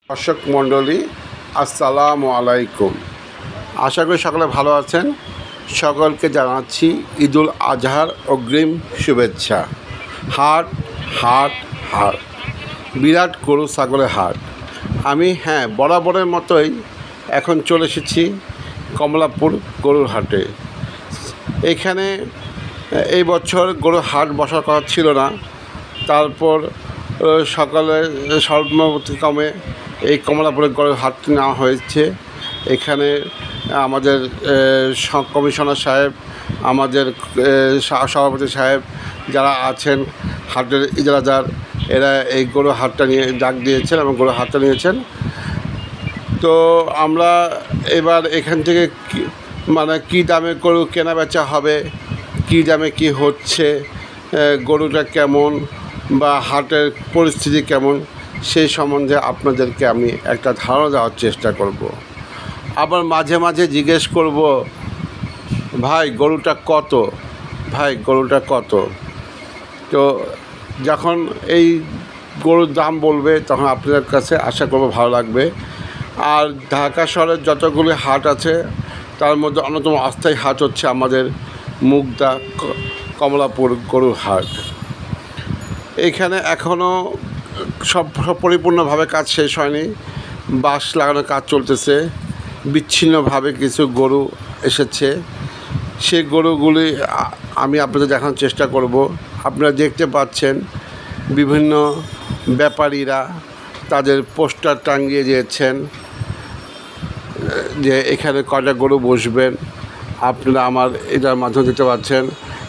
দর্শক মণ্ডলী, আসসালামু আলাইকুম। আশা করি সকলে ভালো আছেন। সকলকে জানাচ্ছি ঈদুল আজহার অগ্রিম শুভেচ্ছা। হাট হাট হাট, বিরাট গরু ছাগলের হাট। আমি বরাবরের মতোই এখন চলে এসেছি কমলাপুর গরুর হাটে। এখানে এই বছর গরুর হাট বসার কথা ছিল না, তারপর সকালে সর্বমতিক্রমে এই কমলাপুরের গরুর হাটটি নেওয়া হয়েছে। এখানে আমাদের কমিশনার সাহেব, আমাদের সভাপতি সাহেব যারা আছেন, হাটের ইজরাদার, এরা এই গরুর হাটটা নিয়ে ডাক দিয়েছেন এবং গরুর হাটটা নিয়েছেন। তো আমরা এবার এখান থেকে কী দামে গরু কেনা বেচা হবে, কী দামে কী হচ্ছে, গরুটা কেমন বা হাটের পরিস্থিতি কেমন, সেই সম্বন্ধে আপনাদেরকে আমি একটা ধারণা দেওয়ার চেষ্টা করব। আবার মাঝে মাঝে জিজ্ঞেস করব, ভাই গরুটা কত, ভাই গরুটা কত। তো যখন এই গরুর দাম বলবে তখন আপনাদের কাছে আশা করব ভালো লাগবে। আর ঢাকা শহরের যতগুলি হাট আছে তার মধ্যে অন্যতম অস্থায়ী হাট হচ্ছে আমাদের মুগদা কমলাপুর গরুর হাট। এখানে এখনও সব পরিপূর্ণভাবে কাজ শেষ হয়নি, বাঁশ লাগানোর কাজ চলতেছে। বিচ্ছিন্নভাবে কিছু গরু এসেছে, সেই গরুগুলি আমি আপনাদের দেখানোর চেষ্টা করব। আপনারা দেখতে পাচ্ছেন বিভিন্ন ব্যাপারীরা তাদের পোস্টার টাঙিয়ে দিয়েছেন যে এখানে কয়টা গরু বসবেন। আপনারা আমার এটার মাধ্যমে দেখতে পাচ্ছেন।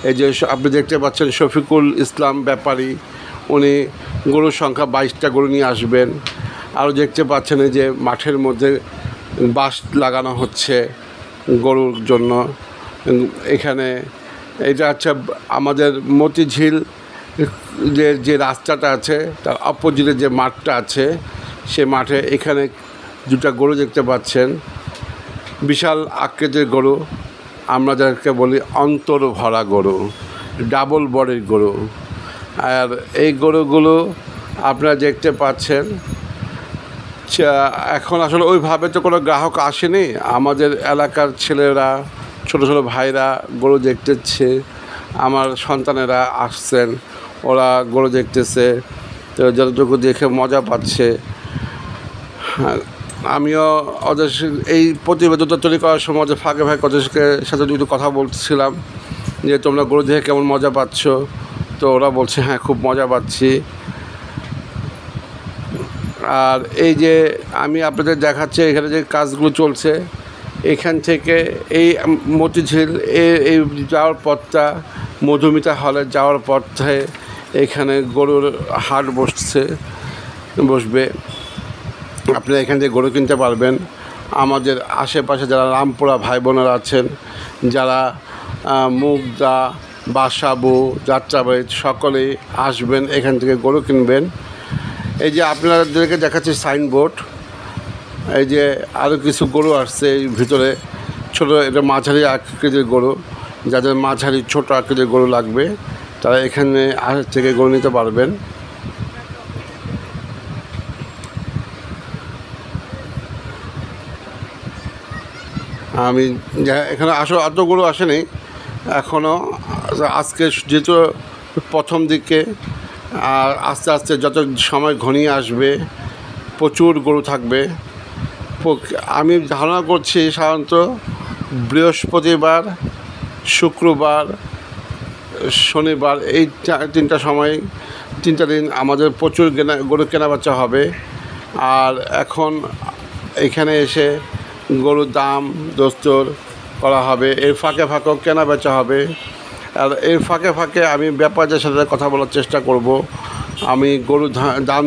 এই যে আপনি দেখতে পাচ্ছেন শফিকুল ইসলাম ব্যাপারী, উনি গরুর সংখ্যা 22টা গরু নিয়ে আসবেন। আরও দেখতে পাচ্ছেন এই যে মাঠের মধ্যে বাঁশ লাগানো হচ্ছে গরুর জন্য। এখানে এটা হচ্ছে আমাদের মতিঝিল যে রাস্তাটা আছে তার অপোজিটে যে মাঠটা আছে, সে মাঠে এখানে দুটা গরু দেখতে পাচ্ছেন, বিশাল আকৃতির গরু। আমরা যাদেরকে বলি অন্তর ভরা গরু, ডাবল বডির গরু। আর এই গরুগুলো আপনারা দেখতে পাচ্ছেন। এখন আসলে ওইভাবে তো কোনো গ্রাহক আসেনি। আমাদের এলাকার ছেলেরা, ছোটো ছোটো ভাইরা গরু দেখতেছে, আমার সন্তানেরা আসছেন, ওরা গরু দেখতেছে, তো যতটুকু দেখে মজা পাচ্ছে। আমিও ওদের এই প্রতিবেদনটা তৈরি করার সময় যে ফাঁকে ওদের সাথে একটু কথা বলছিলাম যে তোমরা গরু দেখে কেমন মজা পাচ্ছ। তো ওরা বলছে হ্যাঁ খুব মজা পাচ্ছি। আর এই যে আমি আপনাদের দেখাচ্ছি এখানে যে কাজগুলো চলছে, এখান থেকে এই মতিঝিল এই যাওয়ার পথটা মধুমিতা হলে যাওয়ার পথে এখানে গরুর হাট বসবে। আপনারা এখান থেকে গরু কিনতে পারবেন। আমাদের আশেপাশে যারা রামপুরা ভাই বোনেরা আছেন, যারা মুগদা, বাসাবু, যাত্রাবাড়ি, সকলেই আসবেন, এখান থেকে গরু কিনবেন। এই যে আপনাদেরকে দেখাচ্ছি সাইনবোর্ড, এই যে আরও কিছু গরু আসছে এই ভিতরে, ছোটো এটা মাঝারি আকৃতির গরু। যাদের মাঝারি ছোটো আকৃতির গরু লাগবে তারা এখানে থেকে গরু নিতে পারবেন। আমি এখানে আসলে অত গরু আসেনি এখনও, আজকে যেহেতু প্রথম দিকে, আর আস্তে আস্তে যত সময় ঘনিয়ে আসবে প্রচুর গরু থাকবে। আমি ধারণা করছি সাধারণত বৃহস্পতিবার, শুক্রবার, শনিবার এই তিনটা দিন আমাদের প্রচুর গরু কেনাবেচা হবে। আর এখন এখানে এসে গরুর দাম দস্তর করা হবে, এর ফাঁকে ফাঁকেও কেনা বেচা হবে। আর এর ফাঁকে ফাঁকে আমি ব্যাপারীদের সাথে কথা বলার চেষ্টা করব, আমি গরুর দাম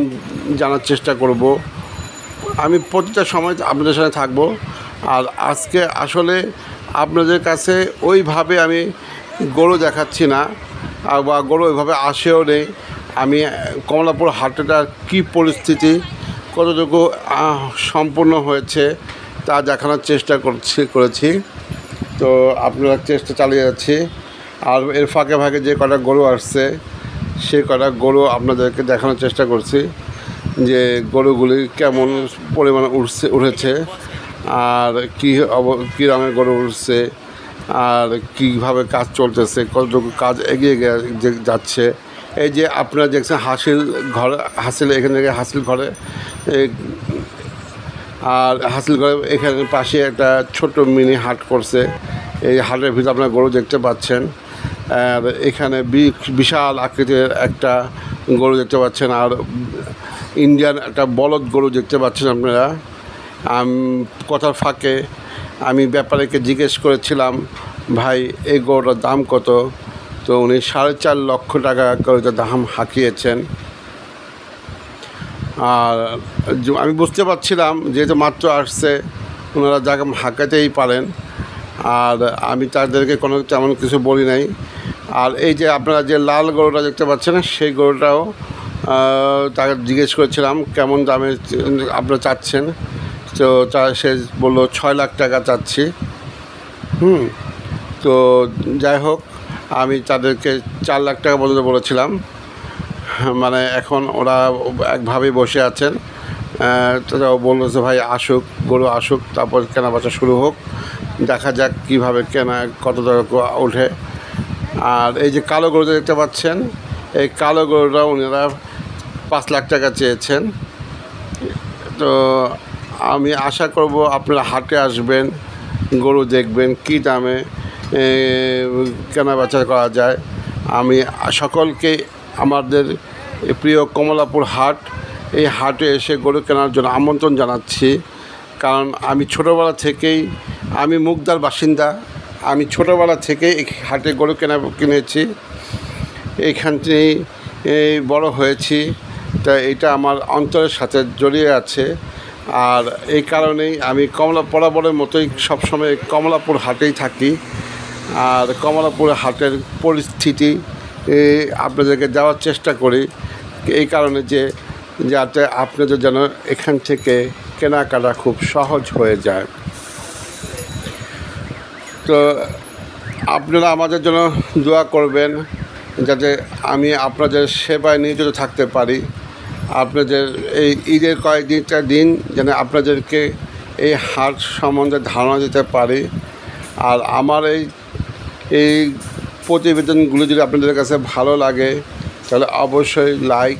জানার চেষ্টা করব। আমি প্রতিটা সময় আপনাদের সাথে থাকব। আর আজকে আসলে আপনাদের কাছে ওইভাবে আমি গরু দেখাচ্ছি না, বা গরু ওইভাবে আসেও নেই। আমি কমলাপুর হাটটার কী পরিস্থিতি, কতটুকু সম্পূর্ণ হয়েছে তা দেখানোর চেষ্টা করেছি। তো আপনারা চেষ্টা চালিয়ে যাচ্ছি। আর এর ফাঁকে ফাঁকে যে কটা গরু আসছে সেই কটা গরু আপনাদেরকে দেখানোর চেষ্টা করছি। যে গরুগুলি কেমন পরিমাণে উঠেছে, আর কী রঙের গরু উঠছে, আর কীভাবে কাজ চলতেছে, কতটুকু কাজ এগিয়ে যাচ্ছে। এই যে আপনারা দেখছেন এখান থেকে হাসিল ঘরে, আর হাসিল ঘরে এখানে পাশে একটা ছোট মিনি হাট করছে। এই হাটের ভিতরে আপনারা গরু দেখতে পাচ্ছেন, আর এখানে বিশাল আকৃতির একটা গরু দেখতে পাচ্ছেন, আর ইন্ডিয়ান একটা বলদ গরু দেখতে পাচ্ছেন আপনারা। কথার ফাঁকে আমি ব্যাপারীকে জিজ্ঞেস করেছিলাম, ভাই এই গরুটার দাম কত? তো উনি 4.5 লক্ষ টাকা গরুটার দাম হাঁকিয়েছেন। আর আমি বুঝতে পারছিলাম যেহেতু মাত্র আসছে, ওনারা জায়গা হাঁকাতেই পারেন, আর আমি তাদেরকে কোনো তেমন কিছু বলি নাই। আর এই যে আপনারা যে লাল গরুটা দেখতে পাচ্ছেন, সেই গরুটাও তাকে জিজ্ঞেস করেছিলাম কেমন দামে আপনারা চাচ্ছেন। তো সে বললো 6 লাখ টাকা চাচ্ছি। তো যাই হোক, আমি তাদেরকে 4 লাখ টাকা পর্যন্ত বলেছিলাম। মানে এখন ওরা একভাবেই বসে আছেন। তারাও বললো যে ভাই আসুক, গরু আসুক, তারপর কেনা বেচা শুরু হোক, দেখা যাক কীভাবে কত টাকা ওঠে। আর এই যে কালো গরুটা দেখতে পাচ্ছেন, এই কালো গরুটা ওনারা 5 লাখ টাকা চেয়েছেন। তো আমি আশা করব আপনারা হাটে আসবেন, গরু দেখবেন কী দামে কেনা বেচা করা যায়। আমি সকলকে আমাদের প্রিয় কমলাপুর হাট, এই হাটে এসে গরু কেনার জন্য আমন্ত্রণ জানাচ্ছি। কারণ আমি ছোটোবেলা থেকেই, আমি মুগদার বাসিন্দা, আমি ছোটোবেলা থেকেই এই হাটে গরু কিনেছি, এইখানটাই বড় হয়েছি। তা এটা আমার অন্তরের সাথে জড়িয়ে আছে। আর এই কারণেই আমি বরাবরের মতোই সবসময় কমলাপুর হাটেই থাকি। আর কমলাপুর হাটের পরিস্থিতি আপনাদেরকে দেওয়ার চেষ্টা করি, এই কারণে যাতে আপনাদের যেন এখান থেকে কেনাকাটা খুব সহজ হয়ে যায়। তো আপনারা আমাদের জন্য দোয়া করবেন, যাতে আমি আপনাদের সেবায় নিয়োজিত থাকতে পারি। আপনাদের এই ঈদের কয়েকটা দিন যেন আপনাদেরকে এই হাট সম্বন্ধে ধারণা দিতে পারি। আর আমার এই প্রতিবেদনগুলো যদি আপনাদের কাছে ভালো লাগে, তাহলে অবশ্যই লাইক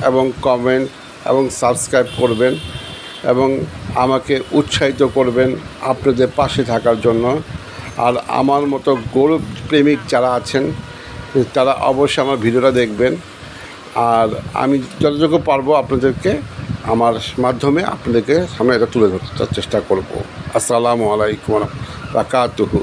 এবং কমেন্ট এবং সাবস্ক্রাইব করবেন, এবং আমাকে উৎসাহিত করবেন আপনাদের পাশে থাকার জন্য। আর আমার মতো গরু প্রেমিক যারা আছেন, তারা অবশ্যই আমার ভিডিওটা দেখবেন। আর আমি যতটুকু পারবো আপনাদেরকে আমার মাধ্যমে আপনাদেরকে সামনে এটা তুলে ধরতে চেষ্টা করব। আসসালামু আলাইকুম ওয়া রাহমাতুল্লাহি ওয়া বারাকাতুহু।